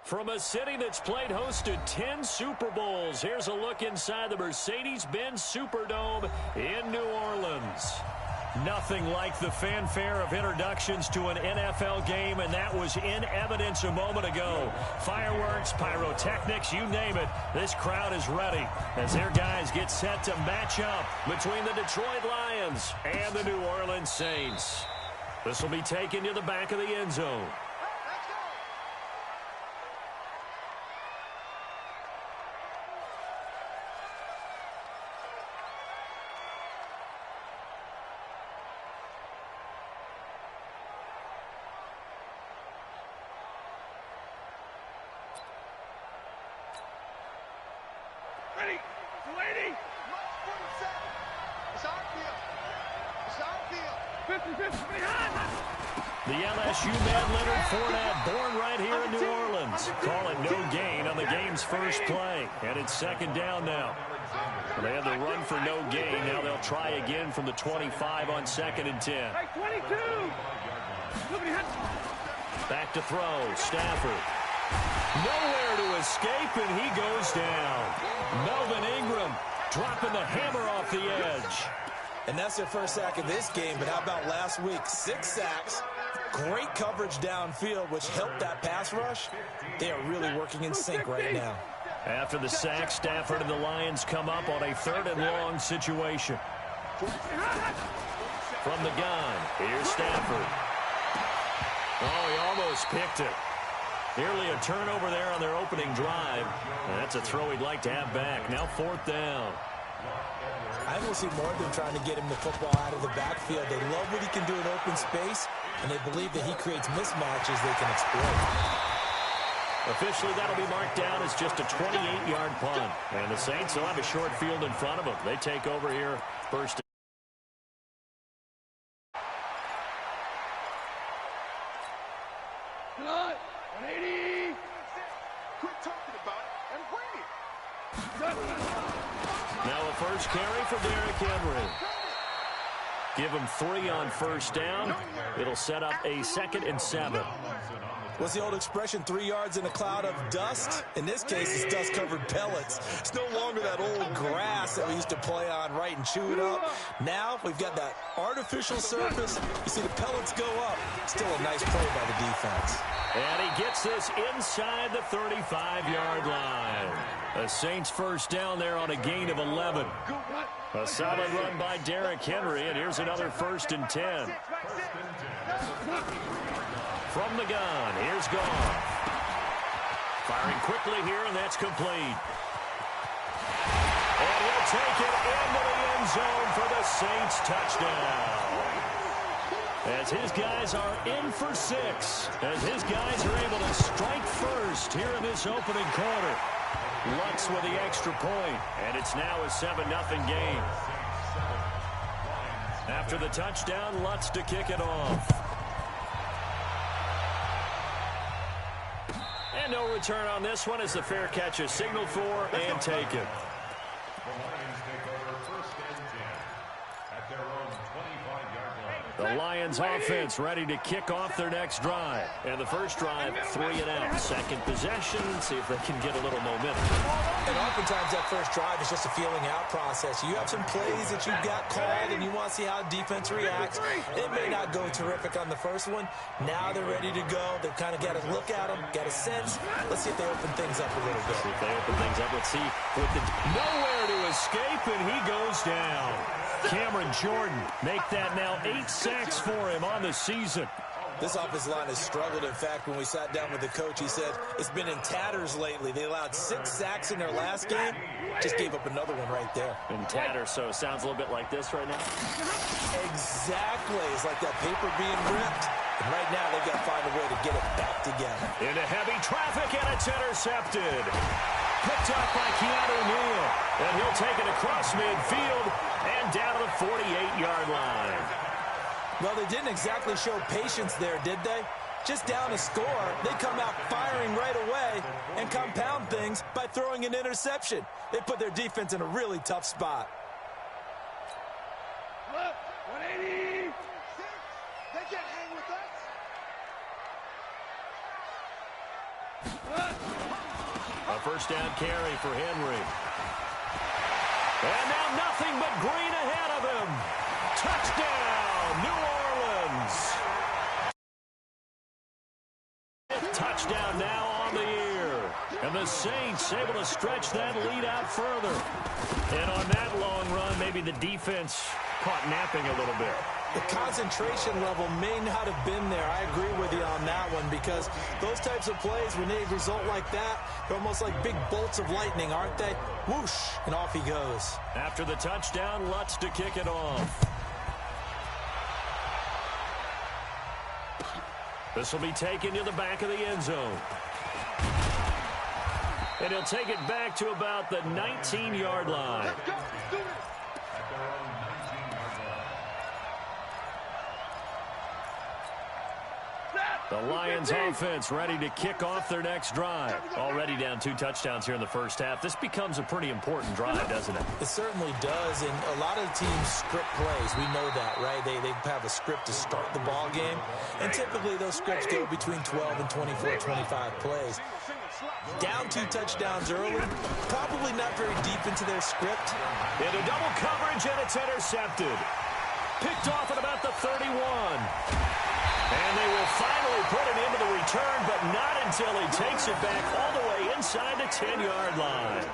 From a city that's played host to 10 Super Bowls, here's a look inside the Mercedes-Benz Superdome in New Orleans. Nothing like the fanfare of introductions to an NFL game, and that was in evidence a moment ago. Fireworks, pyrotechnics, you name it. This crowd is ready as their guys get set to match up between the Detroit Lions and the New Orleans Saints. This will be taken to the back of the end zone. The LSU man Leonard Fournette, born right here in New Orleans. Call it no gain on the game's first play. And it's second down now. Well, they had the run for no gain. Now they'll try again from the 25 on 2nd and 10. Back to throw. Stafford. Nowhere to escape, and he goes down. Melvin Ingram dropping the hammer off the edge. And that's their first sack of this game, but how about last week? 6 sacks, great coverage downfield, which helped that pass rush. They are really working in sync right now. After the sack, Stafford and the Lions come up on a 3rd and long situation. From the gun, here's Stafford. Oh, he almost picked it. Nearly a turnover there on their opening drive. And that's a throw he'd like to have back. Now 4th down. I will see more of them trying to get him the football out of the backfield. They love what he can do in open space, and they believe that he creates mismatches they can exploit. Officially, that'll be marked down as just a 28-yard punt. And the Saints will have a short field in front of them. They take over here first. Cut! 180! Quit talking about it and bring it! Now a first carry for Derrick Henry. Give him 3 on first down. It'll set up a 2nd and 7. What's the old expression, 3 yards in a cloud of dust? In this case, it's dust-covered pellets. It's no longer that old grass that we used to play on, right, and chew it up. Now we've got that artificial surface. You see the pellets go up. Still a nice play by the defense. And he gets this inside the 35-yard line. A Saints first down there on a gain of 11. A solid run by Derrick Henry, and here's another 1st and 10. From the gun, here's Goff. Firing quickly here, and that's complete. And he'll take it into the end zone for the Saints touchdown. As his guys are in for 6. As his guys are able to strike first here in this opening quarter. Lutz with the extra point, and it's now a 7-0 game. After the touchdown, Lutz to kick it off. And no return on this one as the fair catch is signaled for and taken. The Lions offense ready to kick off their next drive. And the first drive, 3 and out. Second possession, see if they can get a little momentum. And oftentimes that first drive is just a feeling out process. You have some plays that you've got called and you want to see how defense reacts. It may not go terrific on the first one. Now they're ready to go. They've kind of got to look at them, got a sense. Let's see if they open things up a little bit. See if they open things up. Let's see. With the nowhere to escape, and he goes down. Cameron Jordan make that now 8 sacks for him on the season. This offensive line has struggled. In fact, when we sat down with the coach, he said it's been in tatters lately. They allowed 6 sacks in their last game. Just gave up another one right there. In tatters, so it sounds a little bit like this right now. Exactly. It's like that paper being ripped. And right now, they've got to find a way to get it back together. Into heavy traffic, and it's intercepted. Picked up by Keanu Neal. And he'll take it across midfield and down to the 48-yard line. Well, they didn't exactly show patience there, did they? Just down a score, they come out firing right away and compound things by throwing an interception. They put their defense in a really tough spot. 180! They can't hang with us. A first down carry for Henry. And now nothing but green ahead of him. Touchdown, New Orleans. Touchdown now on the year. And the Saints able to stretch that lead out further. And on that long run, maybe the defense caught napping a little bit. The concentration level may not have been there. I agree with you on that one, because those types of plays, when they result like that, they're almost like big bolts of lightning, aren't they? Whoosh, and off he goes. After the touchdown, Lutz to kick it off. This will be taken to the back of the end zone. And he'll take it back to about the 19-yard line. The Lions offense ready to kick off their next drive. Already down 2 touchdowns here in the first half. This becomes a pretty important drive, doesn't it? It certainly does, and a lot of teams script plays. We know that, right? They have a script to start the ball game, and typically those scripts go between 12 and 24, 25 plays. Down 2 touchdowns early, probably not very deep into their script. Into double coverage, and it's intercepted. Picked off at about the 31. And they will finally put it into the return, but not until he takes it back all the way inside the 10-yard line.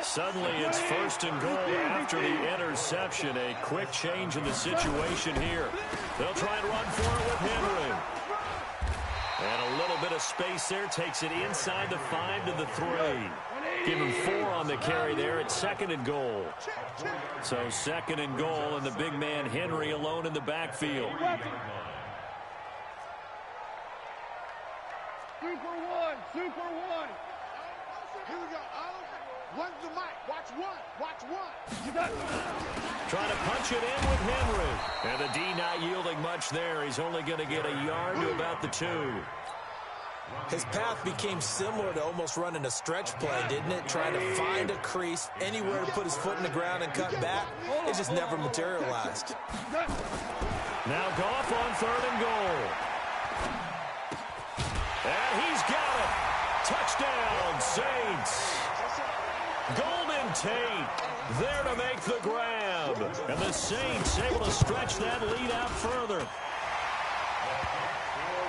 Suddenly it's first and goal after the interception. A quick change in the situation here. They'll try and run for it with Henry. And a little bit of space there. Takes it inside the 5 to the 3. Give him 4 on the carry there at second and goal. So second and goal, and the big man Henry alone in the backfield. Super one. Here we go. One's the mic. Watch one. Trying to punch it in with Henry. And the D not yielding much there. He's only going to get a yard to about the 2. His path became similar to almost running a stretch play, didn't it? Trying to find a crease, anywhere to put his foot in the ground and cut back. It just never materialized. Now Goff on 3rd and goal. And he's got it. Touchdown, Saints. Golden Tate there to make the grab. And the Saints able to stretch that lead out further.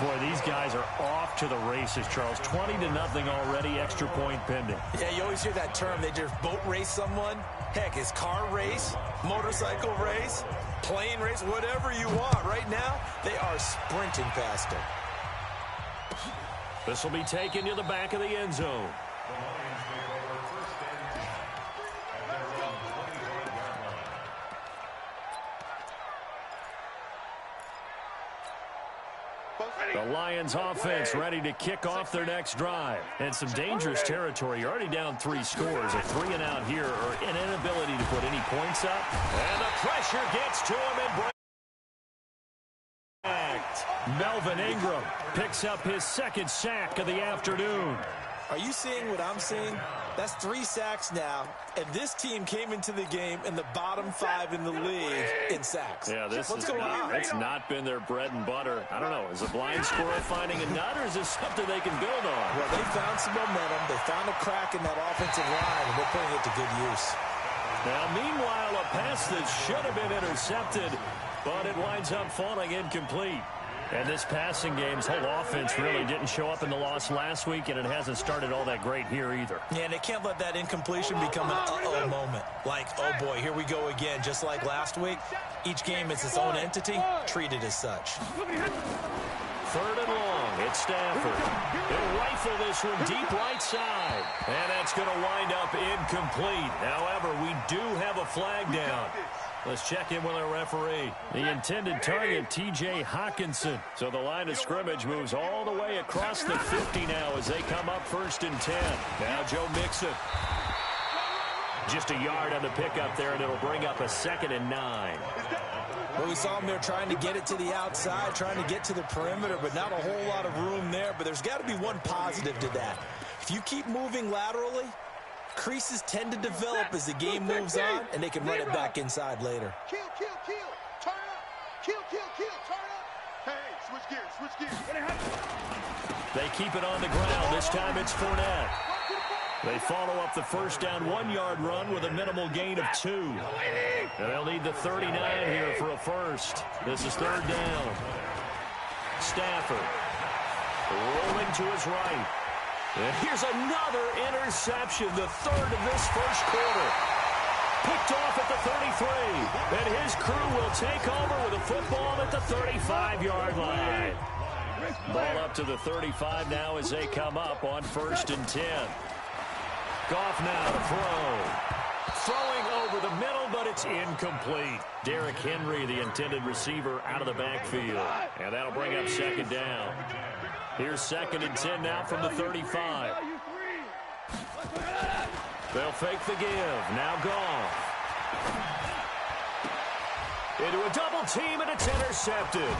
Boy, these guys are off to the races, Charles. 20-0 already, extra point pending. Yeah, you always hear that term. They just boat race someone. Heck, it's car race, motorcycle race, plane race, whatever you want. Right now, they are sprinting past him. This will be taken to the back of the end zone. The Lions offense ready to kick off their next drive. And some dangerous territory. You're already down 3 scores. A 3 and out here, or an inability to put any points up. And the pressure gets to him and breaks. Melvin Ingram picks up his 2nd sack of the afternoon. Are you seeing what I'm seeing? That's 3 sacks now, and this team came into the game in the bottom 5 in the league in sacks. Yeah, What's going on? It's not been their bread and butter. I don't know. Is a blind squirrel finding a nut, or is this something they can build on? Well, they found some momentum. They found a crack in that offensive line, and they're putting it to good use. Now, meanwhile, a pass that should have been intercepted, but it winds up falling incomplete. And this passing game's whole offense really didn't show up in the loss last week, and it hasn't started all that great here either. Yeah, and they can't let that incompletion become an uh-oh moment. Like, oh boy, here we go again, just like last week. Each game is its own entity, treated as such. 3rd and long, it's Stafford. He'll rifle this one deep right side. And that's going to wind up incomplete. However, we do have a flag down. Let's check in with our referee. The intended target, T.J. Hawkinson. So the line of scrimmage moves all the way across the 50 now as they come up 1st and 10. Now Joe Mixon. Just a yard on the pickup there, and it'll bring up a 2nd and 9. Well, we saw him there trying to get it to the outside, trying to get to the perimeter, but not a whole lot of room there. But there's got to be one positive to that. If you keep moving laterally, creases tend to develop as the game moves on, and they can run it back inside later. Kill. Turn up. Kill. Turn up. Hey, switch gears. They keep it on the ground. This time it's Fournette. They follow up the first down 1-yard run with a minimal gain of 2. And they'll need the 39 here for a first. This is third down. Stafford rolling to his right. And here's another interception, the third of this first quarter. Picked off at the 33. And his crew will take over with a football at the 35-yard line. Ball up to the 35 now as they come up on 1st and 10. Goff now to throw. Throwing over the middle, but it's incomplete. Derrick Henry, the intended receiver, out of the backfield. And that'll bring up second down. Here's 2nd and 10 now from the 35. They'll fake the give. Now Goff. Into a double team, and it's intercepted.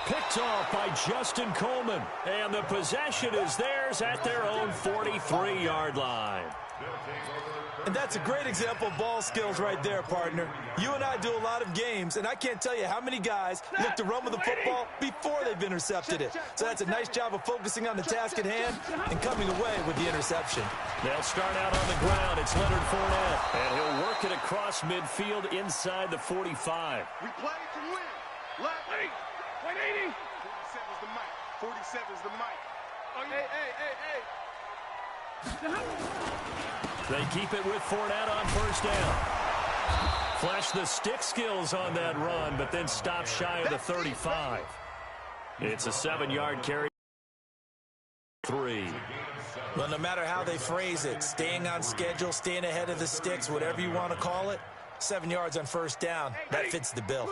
Picked off by Justin Coleman. And the possession is theirs at their own 43-yard line. And that's a great example of ball skills right there, partner. You and I do a lot of games, and I can't tell you how many guys look to run with the football before they've intercepted it. So that's a nice job of focusing on the task at hand and coming away with the interception. They'll start out on the ground. It's Leonard Fournette, and he'll work it across midfield inside the 45. We play to win. Left. 180. 47's the mic. 47's the mic. Oh, hey. They keep it with Fournette on first down. Flash the stick skills on that run, but then stop shy of the 35. It's a 7-yard carry. 3. Well, no matter how they phrase it, staying on schedule, staying ahead of the sticks, whatever you want to call it, 7 yards on first down, that fits the bill.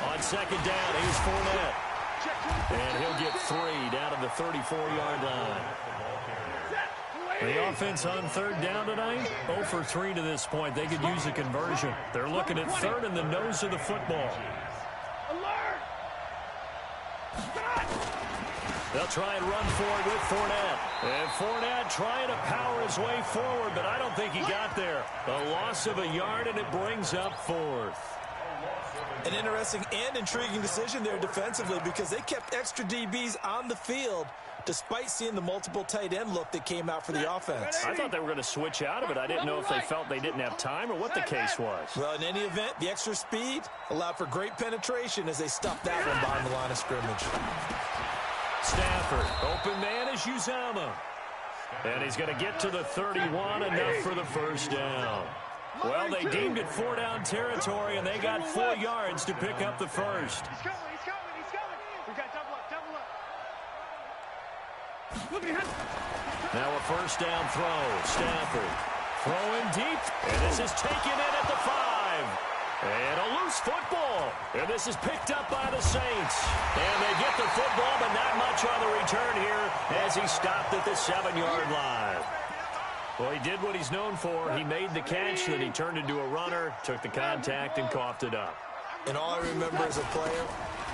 On second down, here's Fournette. And he'll get 3 down to the 34-yard line. The offense on third down tonight, 0 for 3 to this point. They could use a conversion. They're looking at third in the nose of the football. They'll try and run forward with Fournette. And Fournette trying to power his way forward, but I don't think he got there. A loss of a yard, and it brings up 4th. An interesting and intriguing decision there defensively because they kept extra DBs on the field despite seeing the multiple tight end look that came out for the offense. I thought they were going to switch out of it. I didn't know if they felt they didn't have time or what the case was. Well, in any event, the extra speed allowed for great penetration as they stuffed that one behind the line of scrimmage. Stafford, open man is Uzama. And he's going to get to the 31, enough for the first down. Well, they deemed it 4-down territory, and they got 4 yards to pick up the first. He's coming. We got double up. Now a first down throw. Stafford throwing deep, and this is taken in at the 5. And a loose football. And this is picked up by the Saints. And they get the football, but not much on the return here as he stopped at the 7-yard line. Well, he did what he's known for. He made the catch, then he turned into a runner, took the contact, and coughed it up. And all I remember as a player,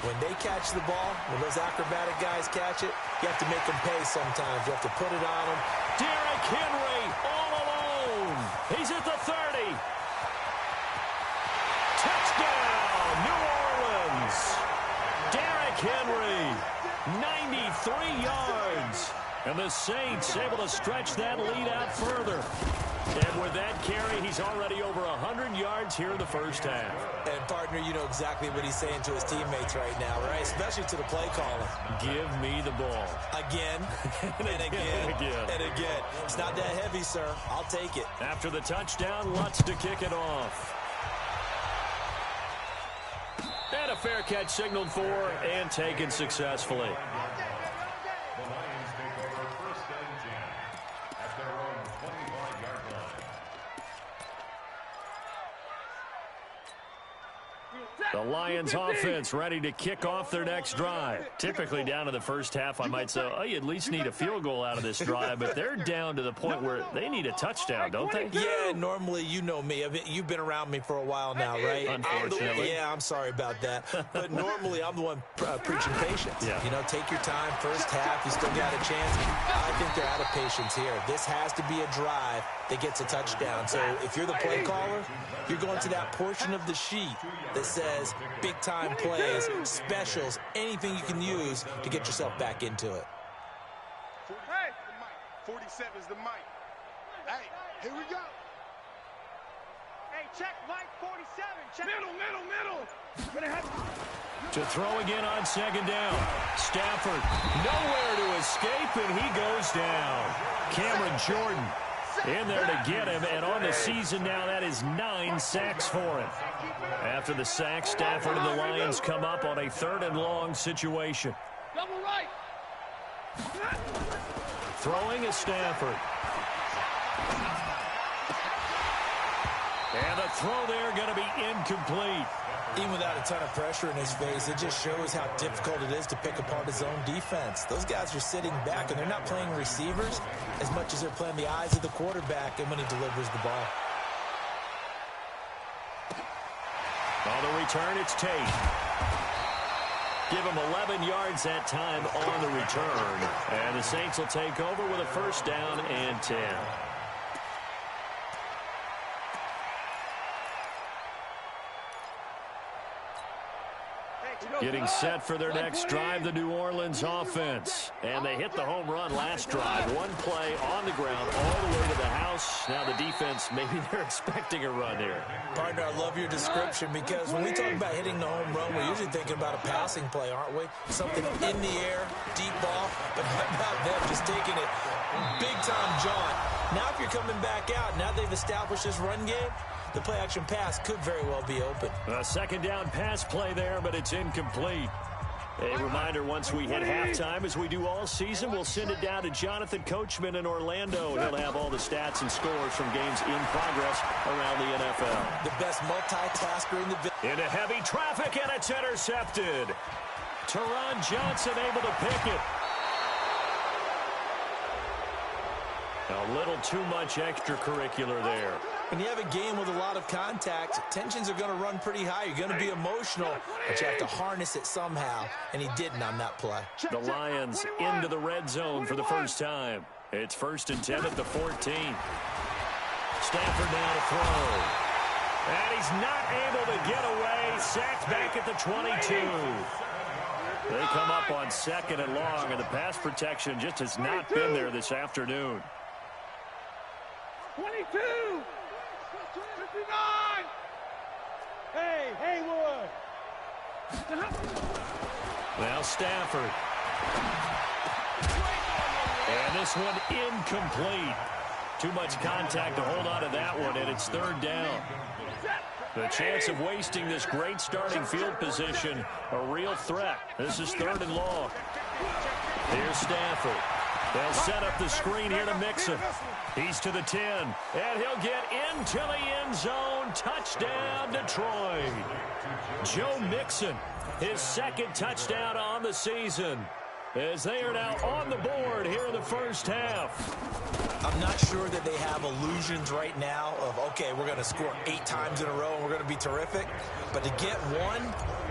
when they catch the ball, when those acrobatic guys catch it, you have to make them pay sometimes. You have to put it on them. Derrick Henry all alone. He's at the 30. Touchdown, New Orleans. Derrick Henry, 93 yards. And the Saints able to stretch that lead out further. And with that carry, he's already over 100 yards here in the first half. And, partner, you know exactly what he's saying to his teammates right now, right? Especially to the play caller. Give me the ball. Again, and again, and again. It's not that heavy, sir. I'll take it. After the touchdown, Lutz to kick it off. And a fair catch signaled for and taken successfully. The Lions offense ready to kick off their next drive. Typically down to the first half, I might say, oh, you at least need a field goal out of this drive, but they're down to the point where they need a touchdown, don't they? Yeah, normally, you know me. You've been around me for a while now, right? Unfortunately. I'm sorry about that. But normally, I'm the one preaching patience. Yeah. You know, take your time. First half, you still got a chance. I think they're out of patience here. This has to be a drive that gets a touchdown. So if you're the play caller, you're going to that portion of the sheet that says big-time plays, specials, anything you can use to get yourself back into it. 47's the mic. Hey, here we go. Hey, check Mike 47. Check. Middle. To throw again on second down. Stafford nowhere to escape, and he goes down. Cameron Jordan in there to get him, and on the season now, that is 9 sacks for him. After the sack, Stafford and the Lions come up on a 3rd and long situation. Double right. Throwing is Stafford. And the throw there going to be incomplete. Even without a ton of pressure in his face, it just shows how difficult it is to pick apart his own defense. Those guys are sitting back, and they're not playing receivers as much as they're playing the eyes of the quarterback and when he delivers the ball. On the return, it's Tate. Give him 11 yards that time on the return. And the Saints will take over with a 1st down and 10. Getting set for their next drive, the New Orleans offense. And they hit the home run last drive. One play on the ground all the way to the house. Now the defense, maybe they're expecting a run here. Partner, I love your description, because when we talk about hitting the home run, we're usually thinking about a passing play, aren't we? Something in the air, deep ball, but how about them just taking it big-time jaunt. Now if you're coming back out, now they've established this run game, the play-action pass could very well be open. A 2nd down pass play there, but it's incomplete. A reminder, once we hit halftime, as we do all season, we'll send it down to Jonathan Coachman in Orlando. He'll have all the stats and scores from games in progress around the NFL. The best multitasker in the business. Into heavy traffic, and it's intercepted. Teron Johnson able to pick it. A little too much extracurricular there. When you have a game with a lot of contact, tensions are going to run pretty high. You're going to be emotional, but you have to harness it somehow, and he didn't on that play. The Lions into the red zone for the first time. It's 1st and 10 at the 14. Stafford now to throw. And he's not able to get away. Sacked back at the 22. They come up on 2nd and long, and the pass protection just has not been there this afternoon. 22. 59. Hey, Haywood. Now Stafford. And this one incomplete. Too much contact to hold on to that one, and it's 3rd down. The chance of wasting this great starting field position, a real threat. This is 3rd and long. Here's Stafford. They'll set up the screen here to Mixon. He's to the 10, and he'll get into the end zone. Touchdown, Detroit. Joe Mixon, his 2nd touchdown on the season, as they are now on the board here in the first half. I'm not sure that they have illusions right now of, okay, we're going to score 8 times in a row and we're going to be terrific. But to get one,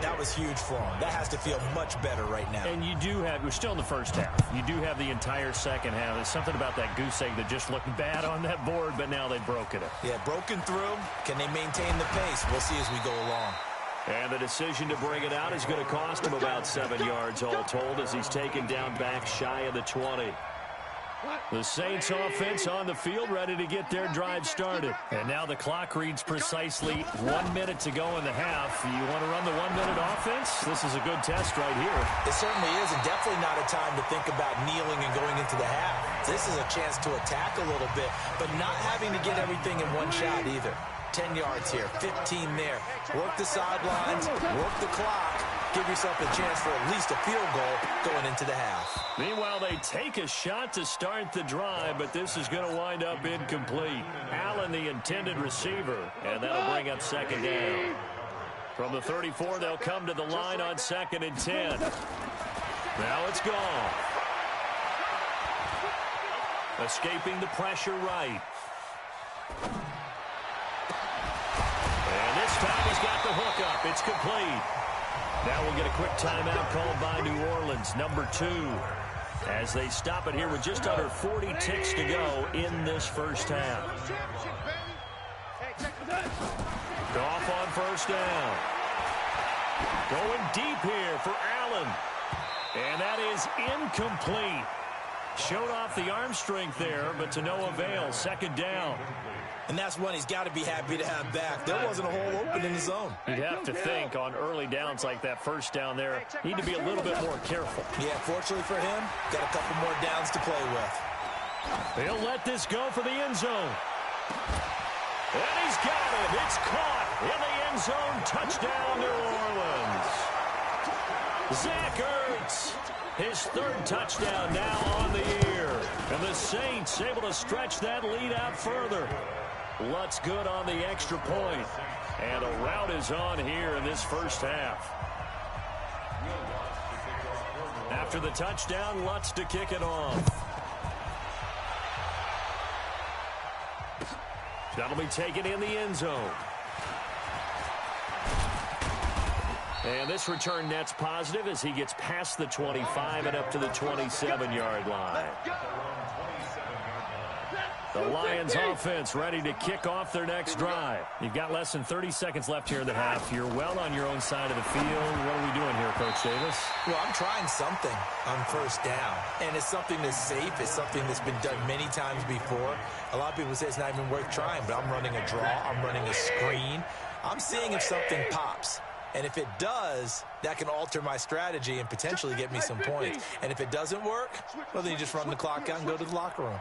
that was huge for them. That has to feel much better right now. And you do have, we're still in the first half. You do have the entire second half. There's something about that goose egg that just looked bad on that board, but now they've broken it. Yeah, broken through. Can they maintain the pace? We'll see as we go along. And the decision to bring it out is going to cost him about 7 yards all told, as he's taken down back shy of the 20. The Saints offense on the field, ready to get their drive started. And now the clock reads precisely 1 minute to go in the half. You want to run the 1 minute offense? This is a good test right here. It certainly is, and definitely not a time to think about kneeling and going into the half. This is a chance to attack a little bit, but not having to get everything in one shot either. 10 yards here, 15 there. Work the sidelines, work the clock. Give yourself a chance for at least a field goal going into the half. Meanwhile, they take a shot to start the drive, but this is going to wind up incomplete. Allen, the intended receiver, and that'll bring up 2nd down. From the 34, they'll come to the line on 2nd and 10. Now it's gone. Escaping the pressure right. And this time he's got the hook up. It's complete. Now we'll get a quick timeout called by New Orleans, number 2, as they stop it here with just under 40 ticks to go in this first half. Goff on 1st down. Going deep here for Allen. And that is incomplete. Showed off the arm strength there, but to no avail. Second down. And that's one he's got to be happy to have back. There wasn't a hole open in the zone. You'd have to think on early downs like that first down there, need to be a little bit more careful. Yeah, fortunately for him, got a couple more downs to play with. He'll let this go for the end zone. And he's got it. It's caught in the end zone. Touchdown, New Orleans. Zach Ertz, his third touchdown now on the year. And the Saints able to stretch that lead out further. Lutz good on the extra point. And a rout is on here in this first half. After the touchdown, Lutz to kick it off. That'll be taken in the end zone. And this return net's positive as he gets past the 25 and up to the 27-yard line. The Lions offense ready to kick off their next drive. You've got less than 30 seconds left here in the half. You're well on your own side of the field. What are we doing here, Coach Davis? Well, I'm trying something on first down. And it's something that's safe. It's something that's been done many times before. A lot of people say it's not even worth trying, but I'm running a draw. I'm running a screen. I'm seeing if something pops. And if it does, that can alter my strategy and potentially get me some points. And if it doesn't work, well, then you just run the clock out and go to the locker room.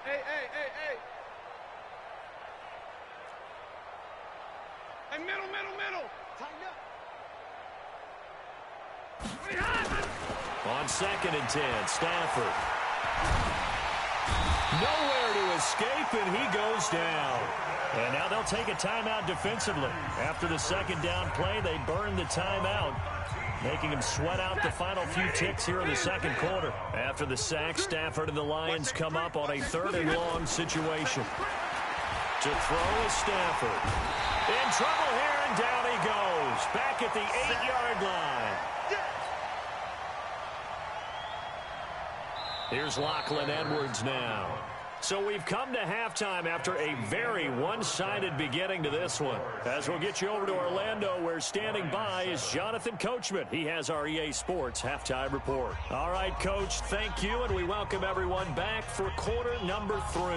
Hey. Hey, middle. Tighten up. On 2nd and 10, Stafford. Nowhere to escape, and he goes down. And now they'll take a timeout defensively. After the second down play, they burn the timeout, making him sweat out the final few ticks here in the second quarter. After the sack, Stafford and the Lions come up on a 3rd and long situation. To throw is Stafford. In trouble here, and down he goes. Back at the 8-yard line. Here's Lachlan Edwards now. So we've come to halftime after a very one-sided beginning to this one. As we'll get you over to Orlando, where standing by is Jonathan Coachman. He has our EA Sports halftime report. All right, Coach, thank you, and we welcome everyone back for quarter number 3.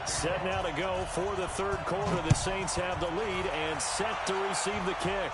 Set now to go for the third quarter. The Saints have the lead and set to receive the kick.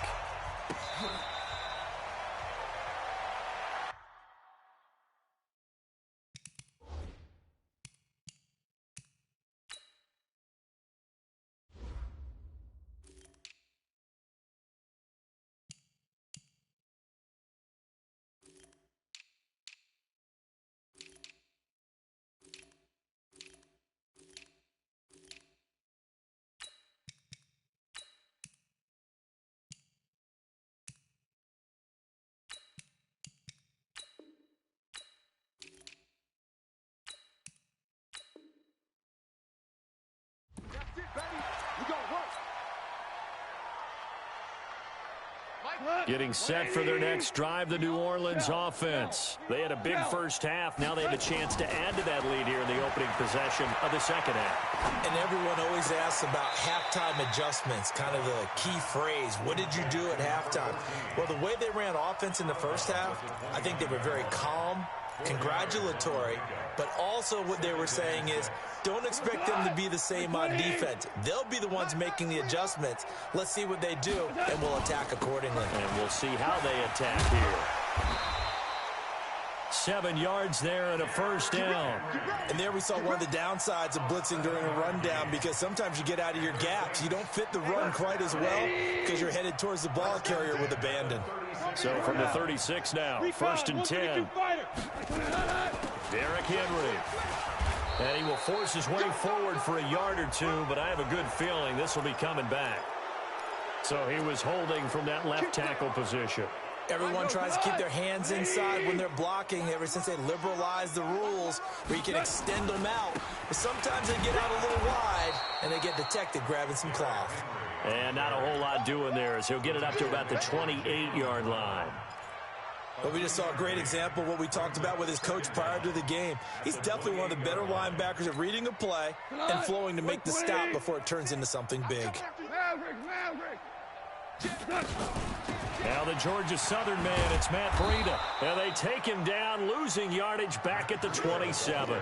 Getting set for their next drive, the New Orleans offense. They had a big first half. Now they have a chance to add to that lead here in the opening possession of the second half. And everyone always asks about halftime adjustments, kind of the key phrase. What did you do at halftime? Well, the way they ran offense in the first half, I think they were very calm, congratulatory, but also what they were saying is, don't expect them to be the same on defense. They'll be the ones making the adjustments. Let's see what they do, and we'll attack accordingly. And we'll see how they attack here. 7 yards there and a first down. And there we saw one of the downsides of blitzing during a rundown, because sometimes you get out of your gaps. You don't fit the run quite as well because you're headed towards the ball carrier with abandon. So from the 36 now, 1st and 10. Derrick Henry. And he will force his way forward for a yard or two, but I have a good feeling this will be coming back. So he was holding from that left tackle position. Everyone tries to keep their hands inside when they're blocking ever since they liberalized the rules where you can extend them out. But sometimes they get out a little wide and they get detected grabbing some cloth. And not a whole lot doing there as he'll get it up to about the 28-yard line. But we just saw a great example of what we talked about with his coach prior to the game. He's definitely one of the better linebackers at reading a play and flowing to make the stop before it turns into something big. Now the Georgia Southern man, it's Matt Breida. And they take him down, losing yardage back at the 27.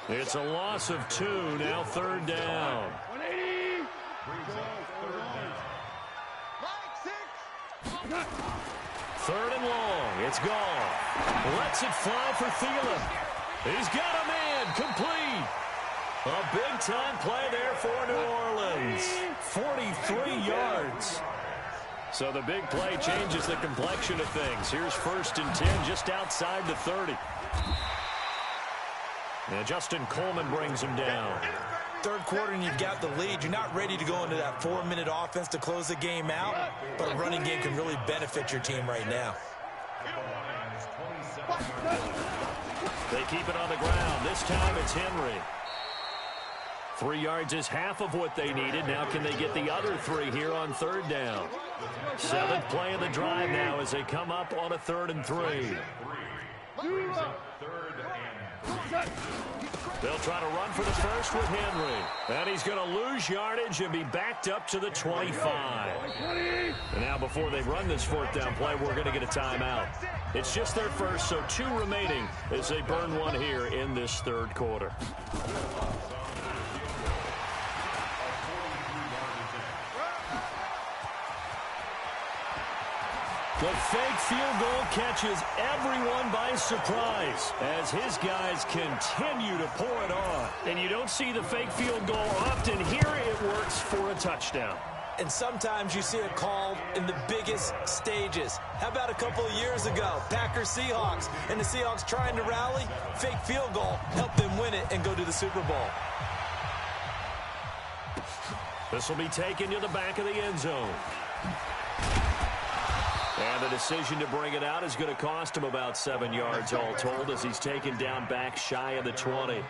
It's a loss of 2, now 3rd down. 3rd and long, it's gone. Lets it fly for Thielen. He's got a man, complete. A big-time play there for New Orleans. 43 yards. So the big play changes the complexion of things. Here's 1st and 10 just outside the 30. Now Justin Coleman brings him down. 3rd quarter and you've got the lead. You're not ready to go into that 4-minute offense to close the game out, but a running game can really benefit your team right now. They keep it on the ground. This time it's Henry. 3 yards is half of what they needed. Now can they get the other 3 here on 3rd down? 7th play of the drive now as they come up on a 3rd and 3. They'll try to run for the first with Henry. And he's going to lose yardage and be backed up to the 25. And now before they run this 4th down play, we're going to get a timeout. It's just their first, so 2 remaining as they burn 1 here in this 3rd quarter. The fake field goal catches everyone by surprise as his guys continue to pour it on. And you don't see the fake field goal often. Here it works for a touchdown. And sometimes you see it called in the biggest stages. How about a couple of years ago, Packers-Seahawks, and the Seahawks trying to rally? Fake field goal helped them win it and go to the Super Bowl. This will be taken to the back of the end zone. And the decision to bring it out is going to cost him about 7 yards all told as he's taken down back shy of the 20.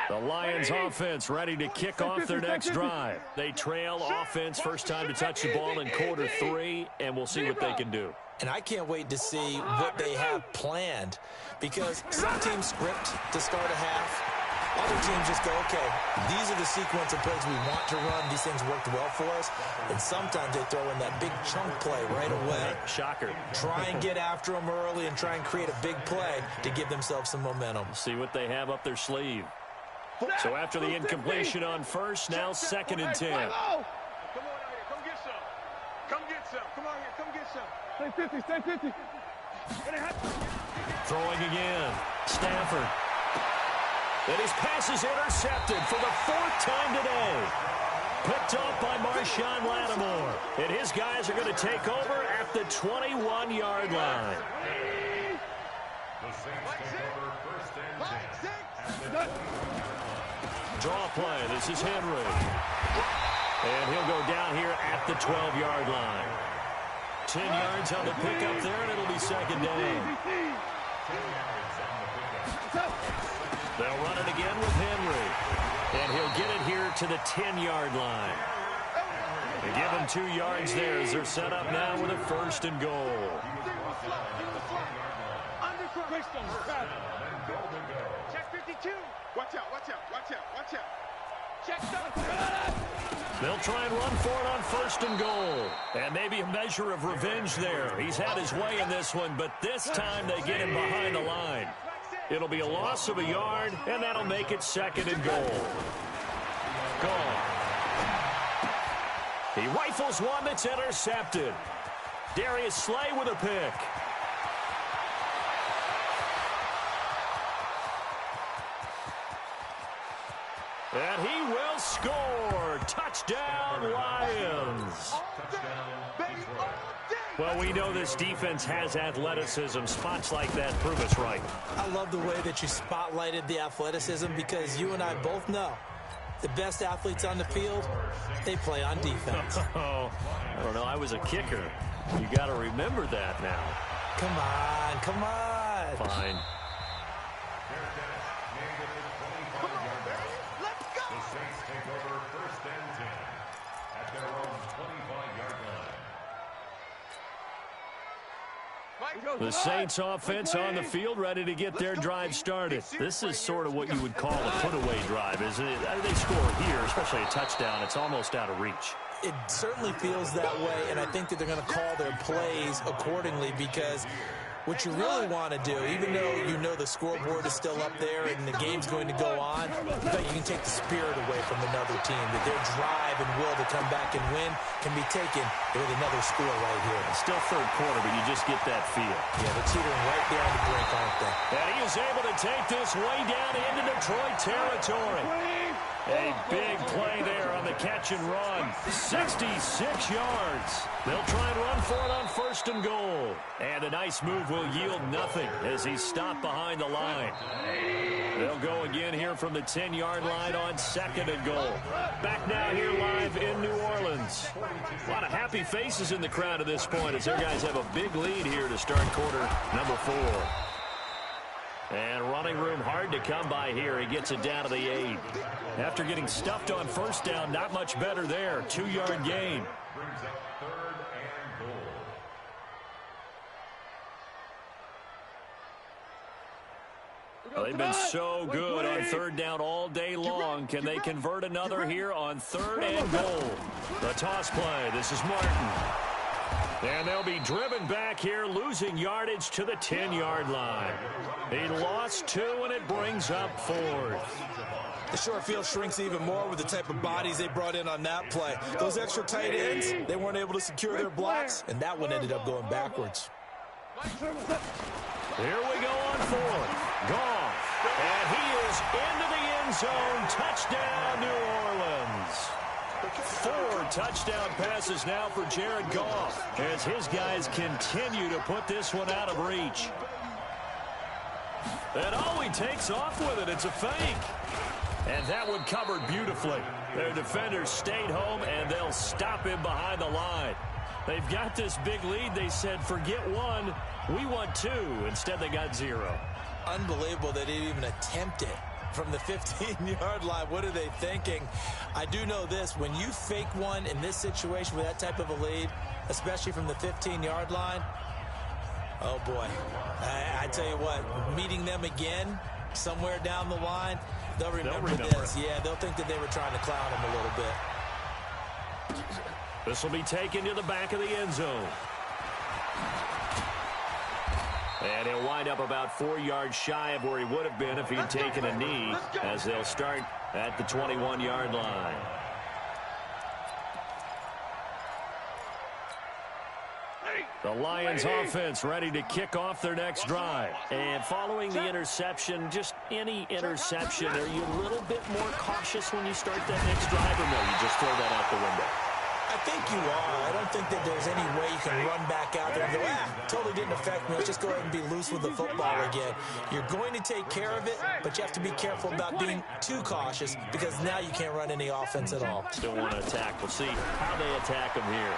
The Lions offense ready to kick off their next drive. They trail offense, first time to touch the ball in quarter 3, and we'll see what they can do. And I can't wait to see what they have planned, because some teams script to start a half. Other teams just go, okay, these are the sequence of plays we want to run. These things worked well for us. And sometimes they throw in that big chunk play right away. Shocker. Try and get after them early and try and create a big play to give themselves some momentum. See what they have up their sleeve. So after the incompletion on first, now 2nd and 10. Come on out here. Come get some. Come get some. Come on here. Come get some. Stay 50. Throwing again. Stafford. And his pass is intercepted for the 4th time today. Picked off by Marshawn Lattimore. And his guys are going to take over at the 21-yard line. Draw play. This is Henry. And he'll go down here at the 12-yard line. 10 yards on the pickup there, and it'll be 2nd down. They'll run it again with Henry. And he'll get it here to the 10-yard line. They give him 2 yards there as they're set up now with a 1st and goal. Check 52. Watch out. Check. They'll try and run for it on 1st and goal. And maybe a measure of revenge there. He's had his way in this one, but this time they get him behind the line. It'll be a loss of a yard, and that'll make it 2nd and goal. Gone. He rifles one that's intercepted. Darius Slay with a pick. And he will score. Touchdown, Lions. Well, we know this defense has athleticism. Spots like that prove us right. I love the way that you spotlighted the athleticism, because you and I both know the best athletes on the field, they play on defense. Oh, I don't know. I was a kicker. You got to remember that now. Come on. Fine. at their own 25-yard line. The Saints offense on the field, ready to get their drive started. This is sort of what you would call a put-away drive, isn't it? They score here, especially a touchdown. It's almost out of reach. It certainly feels that way, and I think that they're going to call their plays accordingly, because what you really want to do, even though you know the scoreboard is still up there and the game's going to go on, but you can take the spirit away from another team, that their drive and will to come back and win can be taken with another score right here. It's still third quarter, but you just get that feel. Yeah, they're teetering right there on the brink, aren't they? And he is able to take this way down into Detroit territory. A big play there on the catch and run. 66 yards. They'll try and run for it on 1st and goal. And a nice move will yield nothing as he's stopped behind the line. They'll go again here from the 10-yard line on 2nd and goal. Back now here live in New Orleans. A lot of happy faces in the crowd at this point as their guys have a big lead here to start quarter number 4. And running room hard to come by here. He gets it down to the 8. After getting stuffed on 1st down, not much better there. 2-yard gain. Brings up 3rd and goal. Well, they've been so good on 3rd down all day long. Can they convert another here on 3rd and goal? The toss play. This is Martin. And they'll be driven back here, losing yardage to the 10-yard line. He lost 2, and it brings up 4th. The short field shrinks even more with the type of bodies they brought in on that play. Those extra tight ends, they weren't able to secure their blocks, and that one ended up going backwards. Here we go on 4th. Goff. And he is into the end zone. Touchdown, New Orleans. 4 touchdown passes now for Jared Goff as his guys continue to put this one out of reach. And oh, he takes off with it. It's a fake. And that one covered beautifully. Their defenders stayed home, and they'll stop him behind the line. They've got this big lead. They said, forget 1, we want 2. Instead, they got 0. Unbelievable they didn't even attempt it from the 15-yard line. What are they thinking? I do know this. When you fake one in this situation with that type of a lead, especially from the 15-yard line, oh, boy. I tell you what, meeting them again somewhere down the line, they'll remember this. Yeah, they'll think that they were trying to clown him a little bit. This will be taken to the back of the end zone. And he'll wind up about 4 yards shy of where he would have been if he'd taken a knee, as they'll start at the 21-yard line. The Lions offense ready to kick off their next drive. And following the interception, just any interception, are you a little bit more cautious when you start that next drive, or no, you just throw that out the window? I think you are. I don't think that there's any way you can run back out there and go, totally didn't affect me. Let's just go ahead and be loose with the football again. You're going to take care of it, but you have to be careful about being too cautious, because now you can't run any offense at all. Still want to attack. We'll see how they attack him here.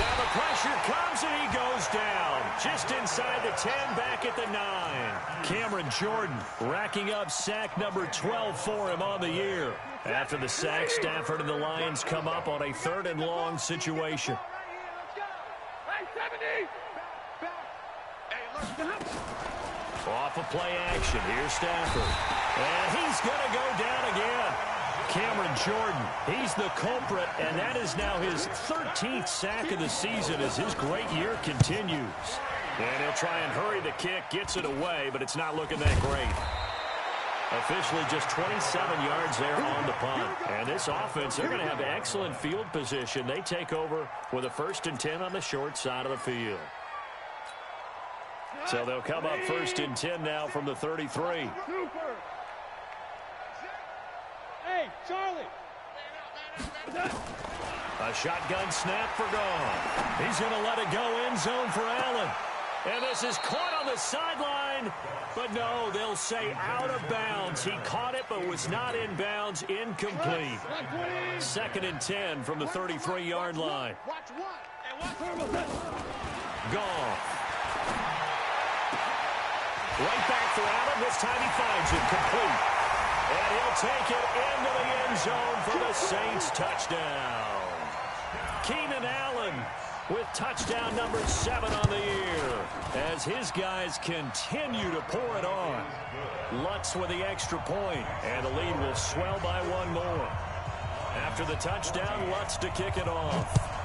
Now the pressure comes, and he goes down. Just inside the 10, back at the 9. Cameron Jordan racking up sack number 12 for him on the year. After the sack, Stafford and the Lions come up on a 3rd and long situation. Off of play action, here's Stafford. And he's going to go down again. Cameron Jordan, he's the culprit, and that is now his 13th sack of the season as his great year continues. And he'll try and hurry the kick, gets it away, but it's not looking that great. Officially just 27 yards there on the punt. And this offense, they're going to have excellent field position. They take over with a 1st and 10 on the short side of the field. So they'll come up 1st and 10 now from the 33. Hey, Charlie. A shotgun snap for Goff. He's going to let it go end zone for Allen. And this is caught on the sideline. But no, they'll say out of bounds. He caught it but was not in bounds. Incomplete. 2nd and 10 from the 33-yard line. Goff. Right back for Allen. This time he finds it complete. And he'll take it into the end zone for the Saints touchdown. Keenan Allen with touchdown number 7 on the year as his guys continue to pour it on. Lutz with the extra point, and the lead will swell by 1 more. After the touchdown, Lutz to kick it off.